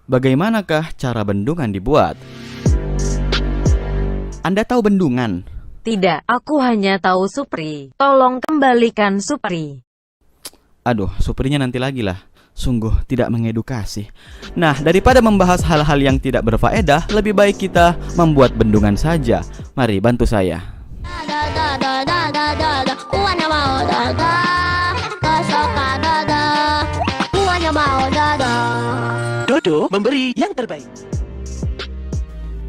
Bagaimanakah cara bendungan dibuat? Anda tahu bendungan? Tidak, aku hanya tahu Supri. Tolong kembalikan Supri. Aduh, Suprinya nanti lagi lah. Sungguh tidak mengedukasi. Nah, daripada membahas hal-hal yang tidak berfaedah, lebih baik kita membuat bendungan saja. Mari bantu saya. Dodo memberi yang terbaik.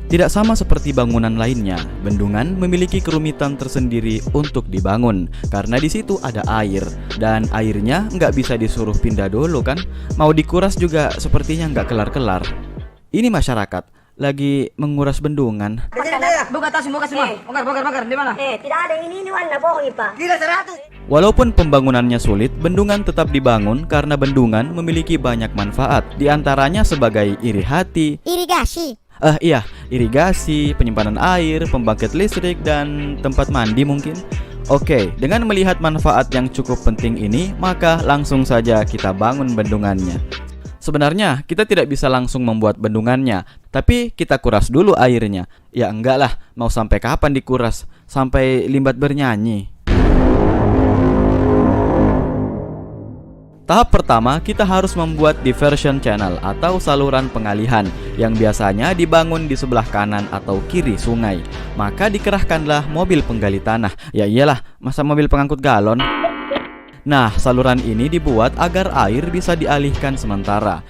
Tidak sama seperti bangunan lainnya, bendungan memiliki kerumitan tersendiri untuk dibangun. Karena di situ ada air, dan airnya nggak bisa disuruh pindah dulu kan. Mau dikuras juga sepertinya nggak kelar-kelar. Ini masyarakat lagi menguras bendungan. Buka tas semua, semua. Bongkar, di mana? Tidak ada ini warna bohong, Pak. Gila 100. Walaupun pembangunannya sulit, bendungan tetap dibangun karena bendungan memiliki banyak manfaat. Di antaranya sebagai Irigasi. Irigasi, penyimpanan air, pembangkit listrik, dan tempat mandi mungkin. Oke, dengan melihat manfaat yang cukup penting ini, maka langsung saja kita bangun bendungannya. Sebenarnya kita tidak bisa langsung membuat bendungannya, tapi kita kuras dulu airnya. Ya enggak lah, mau sampai kapan dikuras? Sampai limbat bernyanyi. Tahap pertama, kita harus membuat diversion channel atau saluran pengalihan yang biasanya dibangun di sebelah kanan atau kiri sungai. Maka dikerahkanlah mobil penggali tanah. Ya iyalah, masa mobil pengangkut galon? Nah, saluran ini dibuat agar air bisa dialihkan sementara.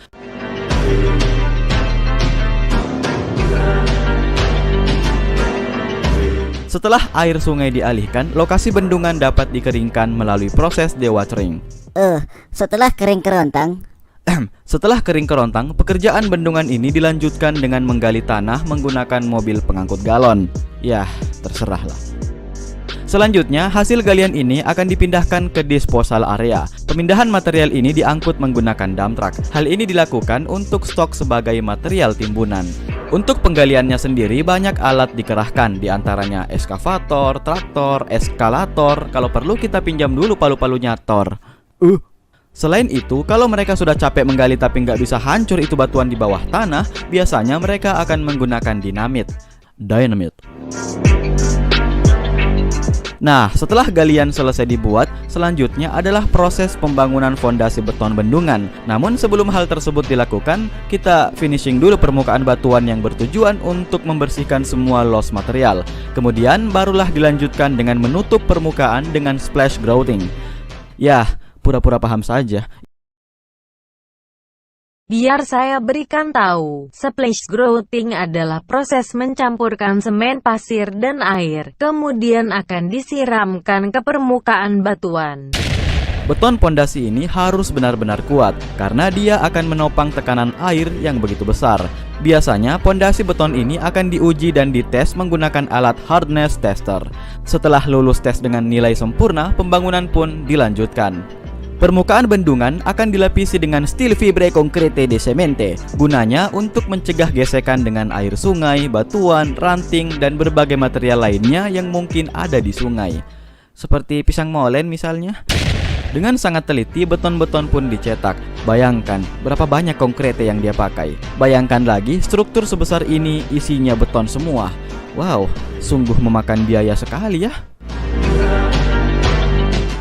Setelah air sungai dialihkan, lokasi bendungan dapat dikeringkan melalui proses dewatering. Setelah kering kerontang, Setelah kering kerontang, pekerjaan bendungan ini dilanjutkan dengan menggali tanah menggunakan mobil pengangkut galon. Yah, terserahlah. Selanjutnya, hasil galian ini akan dipindahkan ke disposal area. Pemindahan material ini diangkut menggunakan dump truck. Hal ini dilakukan untuk stok sebagai material timbunan. Untuk penggaliannya sendiri banyak alat dikerahkan, diantaranya eskavator, traktor, eskalator. Kalau perlu kita pinjam dulu palu-palunya Thor. Selain itu, kalau mereka sudah capek menggali tapi nggak bisa hancur itu batuan di bawah tanah, biasanya mereka akan menggunakan dinamit. Nah, setelah galian selesai dibuat, selanjutnya adalah proses pembangunan fondasi beton bendungan. Namun sebelum hal tersebut dilakukan, kita finishing dulu permukaan batuan yang bertujuan untuk membersihkan semua loss material. Kemudian barulah dilanjutkan dengan menutup permukaan dengan splash grouting. Yah, pura-pura paham saja. Biar saya berikan tahu, splash grouting adalah proses mencampurkan semen, pasir, dan air, kemudian akan disiramkan ke permukaan batuan. Beton pondasi ini harus benar-benar kuat, karena dia akan menopang tekanan air yang begitu besar. Biasanya, pondasi beton ini akan diuji dan dites menggunakan alat hardness tester. Setelah lulus tes dengan nilai sempurna, pembangunan pun dilanjutkan. Permukaan bendungan akan dilapisi dengan steel fibre concrete de semente. Gunanya untuk mencegah gesekan dengan air sungai, batuan, ranting, dan berbagai material lainnya yang mungkin ada di sungai. Seperti pisang molen misalnya. Dengan sangat teliti, beton-beton pun dicetak. Bayangkan berapa banyak konkrete yang dia pakai. Bayangkan lagi, struktur sebesar ini isinya beton semua. Wow, sungguh memakan biaya sekali ya.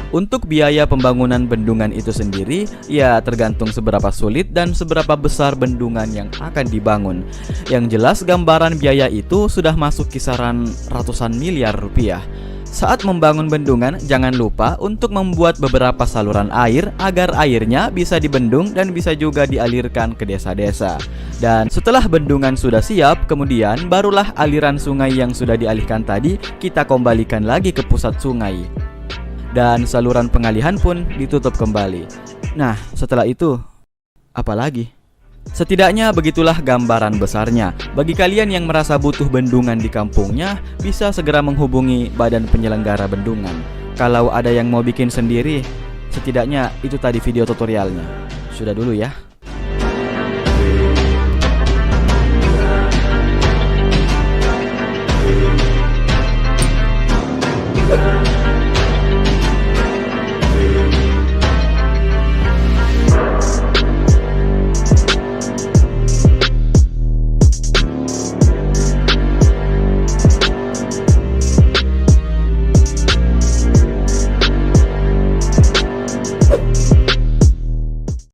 Untuk biaya pembangunan bendungan itu sendiri, ya tergantung seberapa sulit dan seberapa besar bendungan yang akan dibangun. Yang jelas gambaran biaya itu sudah masuk kisaran ratusan miliar rupiah. Saat membangun bendungan, jangan lupa untuk membuat beberapa saluran air agar airnya bisa dibendung dan bisa juga dialirkan ke desa-desa. Dan setelah bendungan sudah siap, kemudian barulah aliran sungai yang sudah dialihkan tadi kita kembalikan lagi ke pusat sungai. Dan saluran pengalihan pun ditutup kembali. Nah, setelah itu, apa lagi? Setidaknya begitulah gambaran besarnya. Bagi kalian yang merasa butuh bendungan di kampungnya, bisa segera menghubungi badan penyelenggara bendungan. Kalau ada yang mau bikin sendiri, setidaknya itu tadi video tutorialnya. Sudah dulu ya.